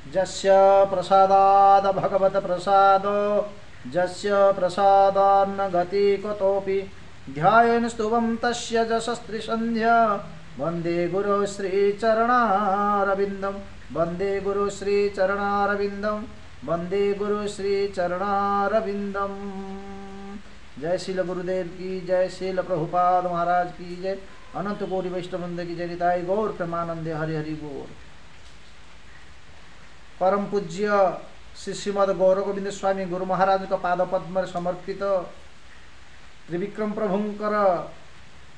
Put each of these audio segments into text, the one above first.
जस्य प्रसादाद भगवत प्रसाद जस्य प्रसादान्न गति कुतोऽपि ध्यायन् स्तुवं तस्य जशस्त्रिसन्ध्या वन्दे गुरु श्रीचरणारविन्दं वन्दे गुरु श्रीचरणारविन्दं वन्दे गुरु श्रीचरणारविन्दं। जय श्रील गुरुदेव की जय, श्रील प्रभुपाद महाराज की जय, अनंत कोटि वैष्णववृंद की जय। निताय गौर प्रेमानंदे हरि हरि बोल। परम पूज्य श्री श्रीमद गौर गोविंद स्वामी गुरु महाराज का पाद पद्म समर्पित त्रिविक्रम प्रभुंकर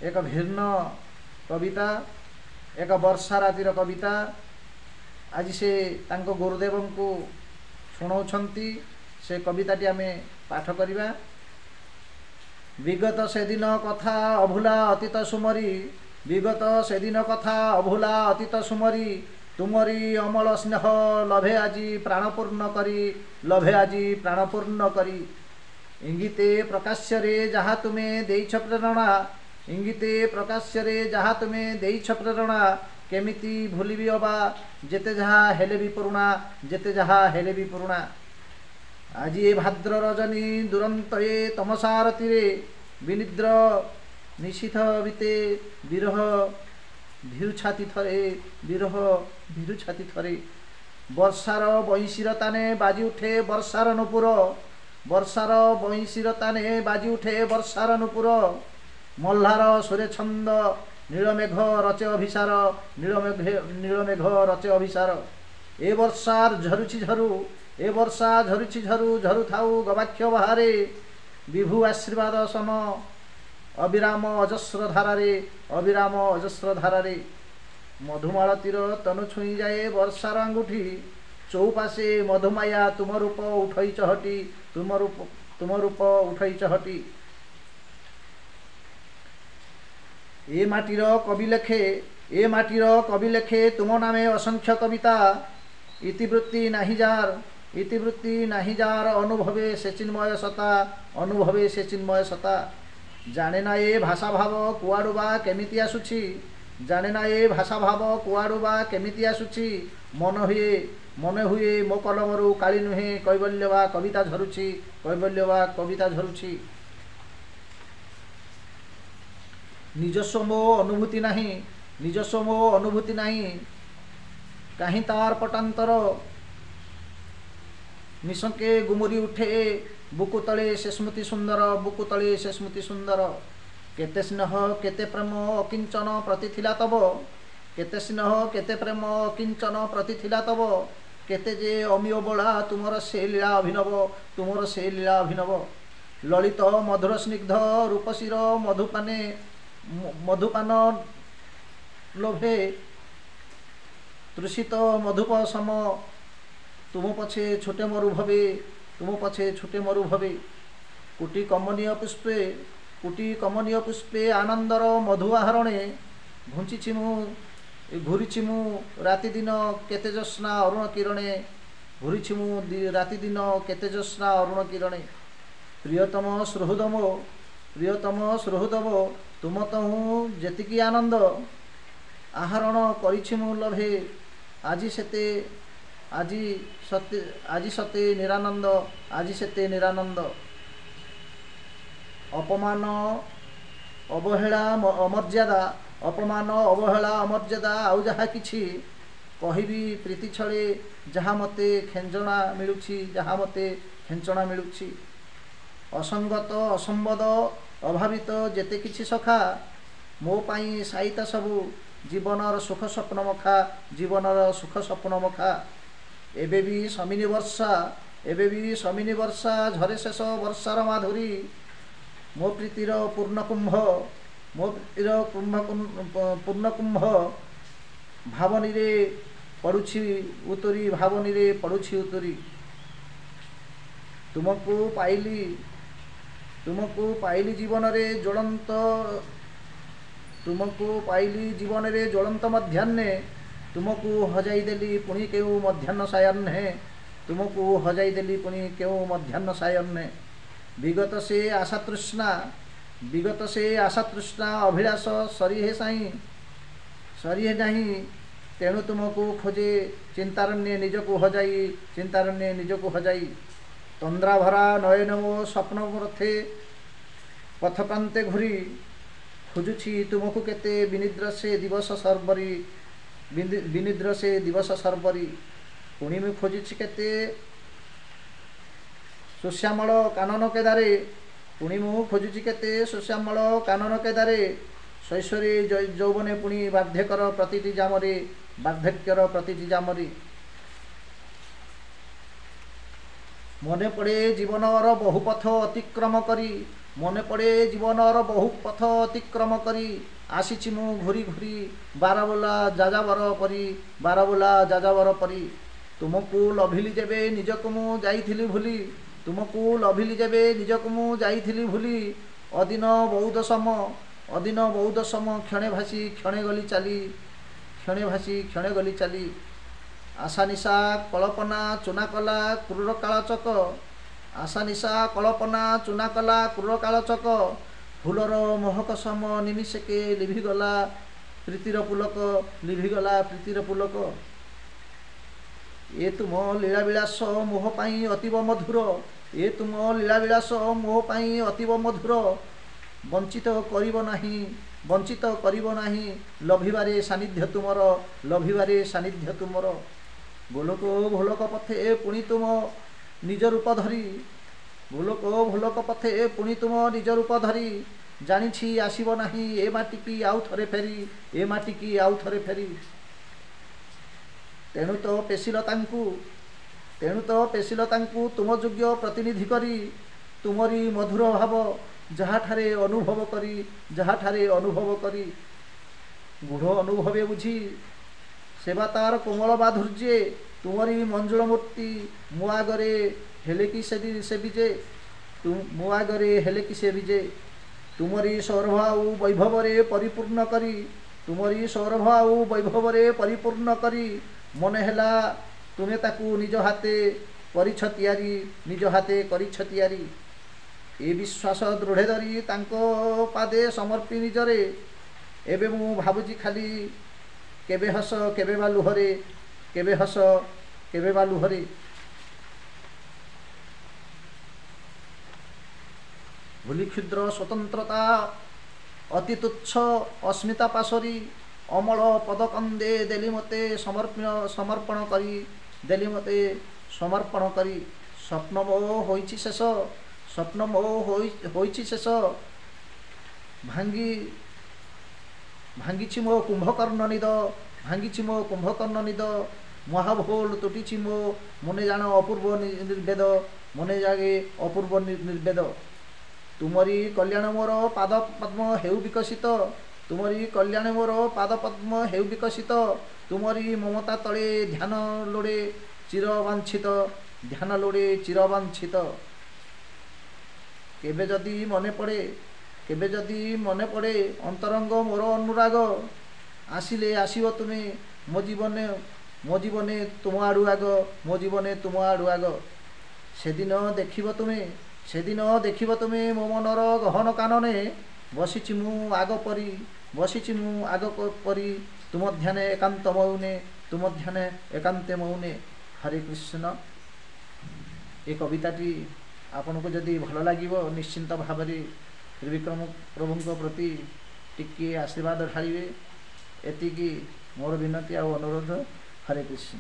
एक भिन्न कविता, एक वर्षा रातिर कविता आज से तांको गुरुदेव को शुणाउछंती। से कविताटी आमे पाठ करिबा। विगत से दिन कथा अभूला अतीत सुमरी, विगत से दिन कथा अभूला अतीत सुमरी, तुमरी अमल स्नेह लभे आजी प्राणपूर्ण करी, लभे आजी प्राणपूर्ण करी। इंगिते प्रकाश्य रे जहा तुमे देइछ प्रेरणा, इंगिते प्रकाश्य रे जहा तुमे देइछ प्रेरणा, केमिति भूलिबी अबा जेते जहा हेले भी पुरुणा, जेते जहा हेले भी पुरुणा। आज ये भाद्र रजनी दुरंत ये तमसारती रे, विनिद्र निशिथ बीते विरह भीरु छाती थरे, विरह भीरु छाती थरे। वर्षार बंशीर ताने बाजी उठे वर्षार नुपुर, वर्षार बंशीर ताने बाजी उठे वर्षार नुपुर। मल्हार सुरे छंद नीलमेघ रचे अभिसार, नीलमेघ रचे अभिसार। ए वर्षार झरुछि झरु, ए वर्षा झरुछि झरु, झरु थाउ गवाक्ष बाहारे। विभु आशीर्वाद सम अविराम अजस्र धारारे, अविराम अजस्र धारारे। मधुमाल तीर तनु छुई जाए वर्षार अंगुठी, चौपाशे मधुमाया तुम रूप उठई चहटी, तुम रूप उठई चहटी। ए माटीर कवि लेखे, ए माटीर कवि लेखे तुम नामे असंख्य कविता। इतिवृत्ति नाही जार, इतिवृत्ति नाही जार, अनुभवे से चिन्मय सता, अनुभवे से चिन्मय सता। जाने ना ए भाषा भाव कुआडु बा केमिति आसुछि, जाने ना ए भाषा भाव कुआडु बा केमिति आसुछि। मन हुए मो कलमरु काली नुहे, कैवल्य बा कविता झरुछि, कैवल्य बा कविता झरुछि। निजस्व मो अनुभूति नहीं, निजस्व मो अनुभूति नहीं, कहीं तार पटांतर। निशंके गुमुरी उठे बुकु तले से स्मृति सुंदर, बुकु तले से स्मृति सुंदर। केते स्नेह केते प्रेम अकिंचन प्रति थिला तब, केते स्नेह केते प्रेम अकिंचन प्रति थिला तब। केते जे अमीय बड़ा तुमर से लीला अभिनव, तुमर से लीला अभिनव। ललित मधुर स्निग्ध रूपसीर मधुपाने, मधुपान लोभे तृषित मधुप सम। तुम पछे छोटे मरु भवे, तुम पछे छोटे मरु भवे। कुटी कमनीय पुष्पे, कुटी कमनीय पुष्पे आनंदर मधु आहरणे। घुंचिछि मु घुरिछि मु राति दिन केते ज्योत्स्ना अरुण किरणे, घुरिछि मु राति दिन केते ज्योत्स्ना अरुण किरणे। प्रियतम सुहृदम, प्रियतम सुहृदम, तुम तहु जेतिकी आनंद। आहरण करिछि मु लभे आजी सेते, आजी सते निरानंद, आजी सेते निरानंद। अपमान अवहेला अमर्यादा, अपमान अवहेला अमर्यादा आउ जहा किछि कहिबी प्रीति छळे। जहा मते खेंजणा मिलुछि, जहा मते खेंचणा मिलुछि। असंगत असंबद अभावित जेते किछि सखा, मो पाई साइता सबु जीवनर सुख स्वप्न मखा, जीवनर सुख स्वप्न मखा। एबे भी समिनी वर्षा, एबे भी समिनी वर्षा, झरे शेष वर्षार माधुरी। मो प्रीतिर पूर्णकुंभ, मो प्रीतिर पूर्णकुंभ। भावनी रे पड़ुछि उतरी, भावनी रे पड़ुछि उतरी। तुमको पाइली, तुमको पाइली जीवन रे ज्वलंत, तुमको पाइली जीवन रे ज्वलंत मध्याह्ने। तुमको हजाई देली पुणी केउ मध्याह्न सायाह्ने, तुमको हजाई देली पुणी केउ मध्याह्न सायाह्ने। विगत से आशा तृष्णा, विगत से आशा तृष्णा अभिलाष सरी है साई, सरी है नहीं। तेणु तुमको खोजे चिंतारण्य निजको हजाई, चिंतारण्य निजको हजाई। तंद्रा भरा नयन मो स्वप्न रथे पथप्रांते घुरी खोजुछि तुमको केते विनिद्र से दिवस सर्वरी, विनिद्र से दिवस सर्वरी। पुणी मु खोजुछि केते सुश्यामल कानन केदारे, पुणी मु खोजुछि केते सुश्यामल कानन केदारे। शैशरे यौवने पुणी बार्धक्यर प्रतिटी जामरे, बार्धक्यर प्रतिटी जामरे। मने पड़े जीवनर बहुपथ अतिक्रम करी, मने पड़े जीवनर बहुपथ अतिक्रम करी। आसीछि मु घुरी घुरी बारबोला जाजावर परी, बारबोला जाजावर परी। तुमको लभिली जेबे निजको मु जाइथिली भूली, तुमको लभिली जेबे निजको मु जाइथिली भूली। अदिन बहुत सम, अदिन बहुत सम क्षणे भासी क्षणे गली चाली, क्षणे भासी क्षणे गली चाली। आशा निशा कल्पना चुना कला क्रूर कालचक, आशा निशा कल्पना चुना कला क्रूर कालचक। फूलर महक सम निमिषके लिभिगला प्रीतिर पुलक, लिभिगला प्रीतिर पुलक। ए तुम लीलाविलास मोह पाई अतीव मधुर, ए तुम लीलाविलास मोह पाई अतीव मधुर। वंचित करिब नाही, वंचित करिब नाही लभिबारे सानिध्य तुमर, लभिबारे सानिध्य तुमर। गोलोक भोलोक पथे पुणी तुम निज रूप धरी, गोलोक भोलोक पथे पुणी तुम निज रूप धरी। जानिछि आसिब नाही ए माटिकी आउ थरे फेरी, ए माटिकी आउ थरे फेरी। तेणु तो पेशिल तांकु, तेणु तो पेशिल तांकु तुम योग्य प्रतिनिधि करी। तुमरी मधुर भाव जहाँठारे अनुभव करी, जहाँठारे अनुभव करी। गूढ़ अनुभवे बुझी सेवा तार कोमल माधुर्ये। तुमरी मंजुल मूर्ति मो आगरे हेले कि से विजे, मो आगरे हेले कि से विजे। तुमरी सौरभ आउ वैभवरे परिपूर्ण करी, तुमरी सौरभ आउ वैभवरे परिपूर्ण करी। मने हेला तुमे ताकू निज हाथे करिछ तियारी, निज हाथे करिछ तियारी। ए विश्वास दृढ़ धरी तांको पादे समर्पी निजरे। एबे मु भाबुची खाली केबे हस केबे बा लुहरे, केबे हस केबे बा लुहरे। भूली क्षुद्र स्वतंत्रता अति तुच्छ अस्मिता पाशरी। अमल पदकंदे देली मते समर्पण करी, देली मते समर्पण करी। स्वप्न मो होइछि शेष, स्वप्न मो होइछि शेष। भांगी भांगिछि मो कुंभकर्ण निद, भांगिछि मो कुंभकर्ण निद। महाभोल तुटिछि मो मने जान अपूर्व निर्वेद, मने जागे अपूर्व निर्वेद। तुमरी कल्याण मोर पाद पद्म हेउ विकसित, तुमरी कल्याण मोर पाद पद्म हेउ विकसित। तुमरी ममता तले ध्यान लोड़े चिरवांछित, ध्यान लोड़े चिरवांछित। केबे जदि मने पड़े, केबे जदि मने पड़े अंतरंग मोर अनुराग। आसिले आसिब तुमे मो जीवने, मो जीवने तुम आड़ू आग, मो जीवने तुम आड़ू आग। सेदिन देखिब तुमे, सेदिन देखिब तुमे मो मनर गहन कानने। बसिछि मु आग परी, बसिछि मु आग परी। तुम ध्याने एकांत मौने, तुम ध्याने एकांते मौने। हरे कृष्ण। ए कविताटी आपन को जदि भल लागिबो निश्चिंत भाबरे त्रिविक्रम प्रभु प्रति टिके आशीर्वाद ढालिबे। एतिकी मोर विनती आ अनुरोध। हरे कृष्ण।